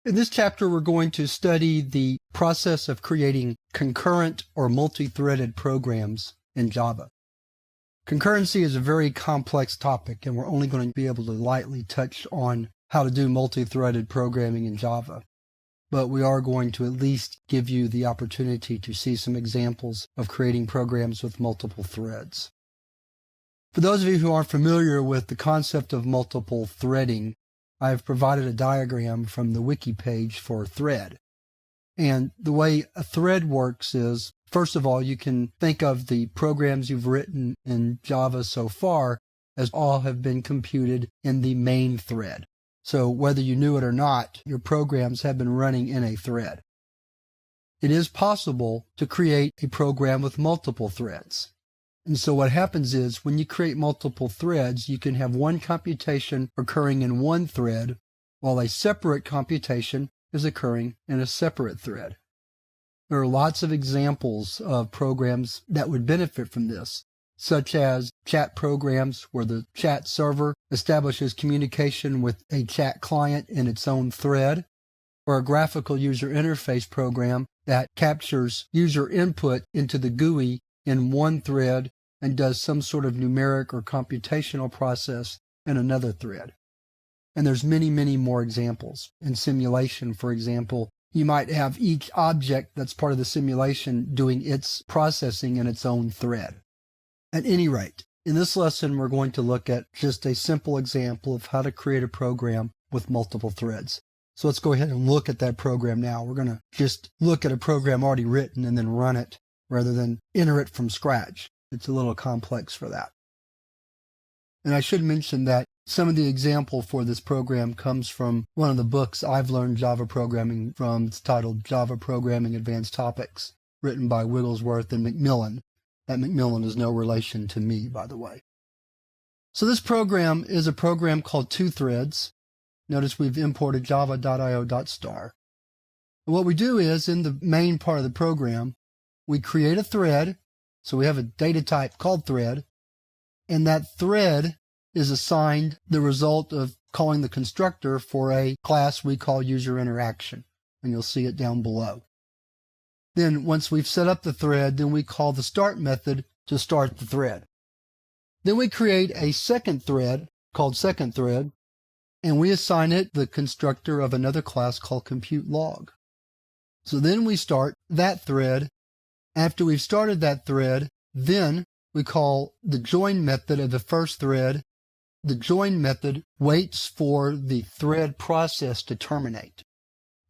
In this chapter, we're going to study the process of creating concurrent or multi-threaded programs in Java. Concurrency is a very complex topic, and we're only going to be able to lightly touch on how to do multi-threaded programming in Java. But we are going to at least give you the opportunity to see some examples of creating programs with multiple threads. For those of you who aren't familiar with the concept of multiple threading, I have provided a diagram from the wiki page for thread. And the way a thread works is, first of all, you can think of the programs you've written in Java so far as all have been computed in the main thread. So whether you knew it or not, your programs have been running in a thread. It is possible to create a program with multiple threads. And so what happens is when you create multiple threads, you can have one computation occurring in one thread, while a separate computation is occurring in a separate thread. There are lots of examples of programs that would benefit from this, such as chat programs where the chat server establishes communication with a chat client in its own thread, or a graphical user interface program that captures user input into the GUI in one thread and does some sort of numeric or computational process in another thread. And there's many, many more examples. In simulation, for example, you might have each object that's part of the simulation doing its processing in its own thread. At any rate, in this lesson, we're going to look at just a simple example of how to create a program with multiple threads. So let's go ahead and look at that program now. We're going to just look at a program already written and then run it rather than enter it from scratch. It's a little complex for that. And I should mention that some of the example for this program comes from one of the books I've learned Java programming from. It's titled Java Programming Advanced Topics, written by Wigglesworth and Macmillan. That Macmillan is no relation to me, by the way. So this program is a program called TwoThreads. Notice we've imported java.io.star. What we do is, in the main part of the program, we create a thread. So we have a data type called thread, and that thread is assigned the result of calling the constructor for a class we call user interaction, and you'll see it down below. Then once we've set up the thread, then we call the start method to start the thread. Then we create a second thread called second thread, and we assign it the constructor of another class called compute log. So then we start that thread. After we've started that thread, then we call the join method of the first thread. The join method waits for the thread process to terminate.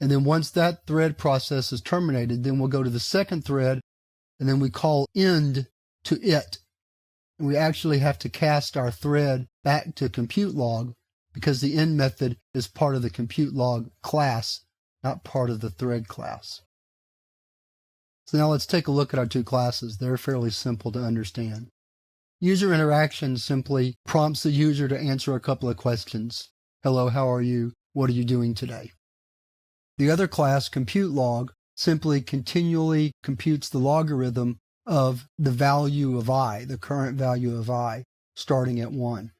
And then once that thread process is terminated, then we'll go to the second thread, and then we call end to it. And we actually have to cast our thread back to compute log because the end method is part of the compute log class, not part of the thread class. So now let's take a look at our two classes. They're fairly simple to understand. User interaction simply prompts the user to answer a couple of questions. Hello, how are you? What are you doing today? The other class, compute log, simply continually computes the logarithm of the value of I, the current value of I, starting at 1.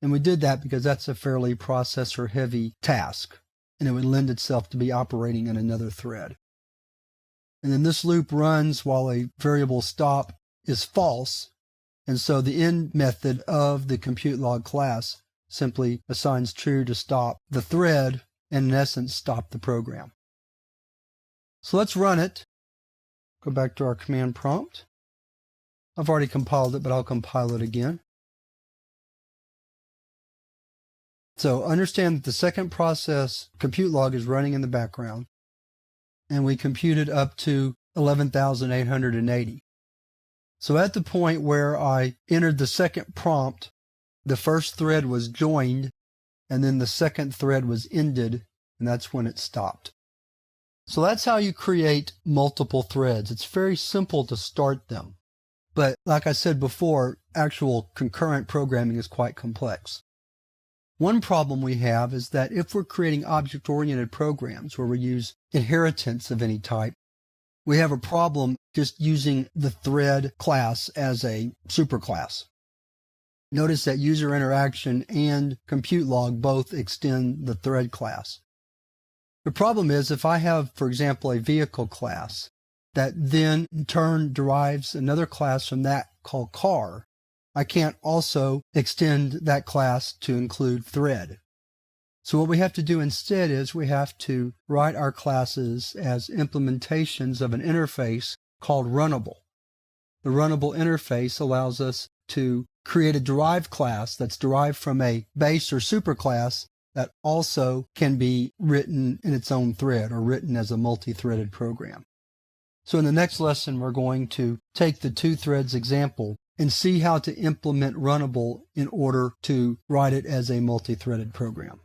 And we did that because that's a fairly processor-heavy task, and it would lend itself to be operating in another thread. And then this loop runs while a variable stop is false, and so the end method of the compute log class simply assigns true to stop the thread and in essence stop the program. So let's run it. Go back to our command prompt. I've already compiled it, but I'll compile it again. So understand that the second process, compute log, is running in the background, and we computed up to 11,880. So at the point where I entered the second prompt, the first thread was joined, and then the second thread was ended, and that's when it stopped. So that's how you create multiple threads. It's very simple to start them. But like I said before, actual concurrent programming is quite complex. One problem we have is that if we're creating object-oriented programs where we use inheritance of any type, we have a problem just using the thread class as a superclass. Notice that user interaction and compute log both extend the thread class. The problem is if I have, for example, a vehicle class that then in turn derives another class from that called car, I can't also extend that class to include thread. So what we have to do instead is we have to write our classes as implementations of an interface called Runnable. The Runnable interface allows us to create a derived class that's derived from a base or superclass that also can be written in its own thread or written as a multi-threaded program. So in the next lesson, we're going to take the two threads example and see how to implement Runnable in order to write it as a multi-threaded program.